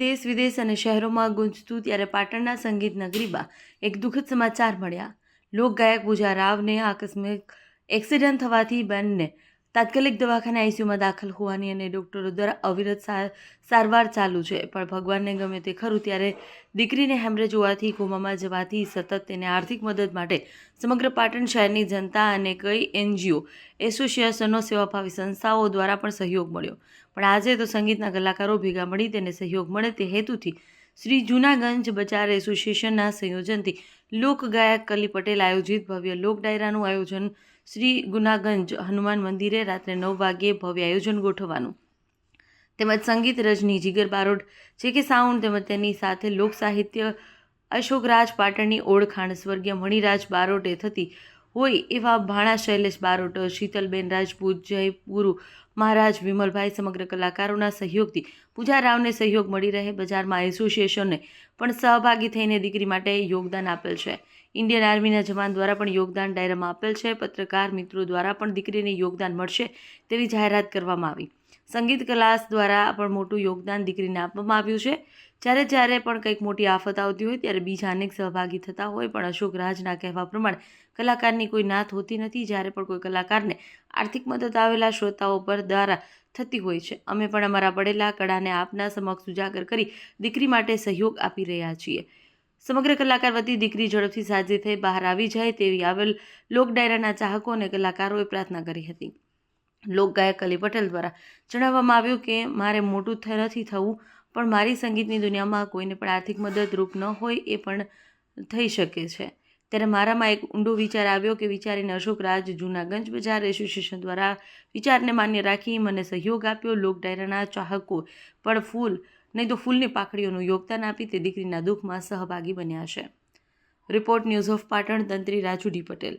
દેશ વિદેશ અને શહેરોમાં ગુંજતું ત્યારે પાટણના સંગીત નગરીમાં એક દુઃખદ સમાચાર મળ્યા. લોકગાયક પૂજા રાવને આકસ્મિક એક્સિડન્ટ થવાથી બેનને તાત્કાલિક દવાખાને આઈસીયુમાં દાખલ હોવાની અને ડૉક્ટરો દ્વારા અવિરત સારવાર ચાલુ છે. પણ ભગવાનને ગમે તે ખરું, ત્યારે દીકરીને હેમરેજ હોવાથી કોમામાં જવાથી સતત તેને આર્થિક મદદ માટે સમગ્ર પાટણ શહેરની જનતા અને કઈ એનજીઓ, એસોસિએશનો, સેવાભાવી સંસ્થાઓ દ્વારા પણ સહયોગ મળ્યો. પણ આજે તો સંગીતના કલાકારો ભેગા મળી તેને સહયોગ મળે તે હેતુથી શ્રી જૂનાગંજ બજાર એસોસિએશનના સંયોજનથી લોકગાયક કલી પટેલ આયોજિત ભવ્ય લોક ડાયરાનું આયોજન શ્રી ગુનાગંજ હનુમાન મંદિરે રાત્રે 9 વાગ્યે ભવ્ય આયોજન ગોઠવવાનું તેમજ સંગીત રજની જીગર બારોટ જે કે સાઉન્ડ તેમજ તેની સાથે લોક સાહિત્ય અશોકરાજ પાટણની ઓળખાણ સ્વર્ગીય મણિરાજ બારોટે થતી હોય એવા ભાણા શૈલેષ બારોટ, શીતલબેન રાજપૂત, જયપુરુ મહારાજ, વિમલભાઈ સમગ્ર કલાકારોના સહયોગથી પૂજા રાવને સહયોગ મળી રહે. બજારમાં એસોસિએશને પણ સહભાગી થઈને દીકરી માટે યોગદાન આપેલ છે. ઇન્ડિયન આર્મીના જવાન દ્વારા પણ યોગદાન ડાયરામાં આપેલ છે. પત્રકાર મિત્રો દ્વારા પણ દીકરીને યોગદાન મળશે તેવી જાહેરાત કરવામાં આવી. સંગીત ક્લાસ દ્વારા પણ મોટું યોગદાન દીકરીને આપવામાં આવ્યું છે. જ્યારે પણ કંઈક મોટી આફત આવતી હોય ત્યારે બીજા અનેક સહભાગી થતા હોય, પણ અશોક રાજના કહેવા પ્રમાણે કલાકારની કોઈ નાત હોતી નથી. જ્યારે પણ કોઈ કલાકારને આર્થિક મદદ આવેલા શ્રોતાઓ પર દ્વારા થતી હોય છે. અમે પણ અમારા પડેલા કળાને આપના સમક્ષ ઉજાગર કરી દીકરી માટે સહયોગ આપી રહ્યા છીએ. સમગ્ર કલાકાર વતી દીકરી ઝડપથી સાજી થઈ બહાર આવી જાય તેવી આવેલ લોક ડાયરાના ચાહકો અને કલાકારોએ પ્રાર્થના કરી હતી. લોકગાયક કલી પટેલ દ્વારા જણાવવામાં આવ્યું કે મારે મોટું નથી થવું, પણ મારી સંગીતની દુનિયામાં કોઈને પણ આર્થિક મદદરૂપ ન હોય એ પણ થઈ શકે છે. ત્યારે મારામાં એક ઊંડો વિચાર આવ્યો કે વિચારીને અશોક રાજ જૂનાગંજ બજાર એસોસિએશન દ્વારા વિચારને માન્ય રાખી મને સહયોગ આપ્યો. લોક ડાયરાના ચાહકો પણ ફૂલ નહીં તો ફૂલની પાકડીઓનું યોગદાન આપી તે દીકરીના દુઃખમાં સહભાગી બન્યા છે. રિપોર્ટ ન્યૂઝ ઓફ પાટણ, તંત્રી રાજુ ડી પટેલ.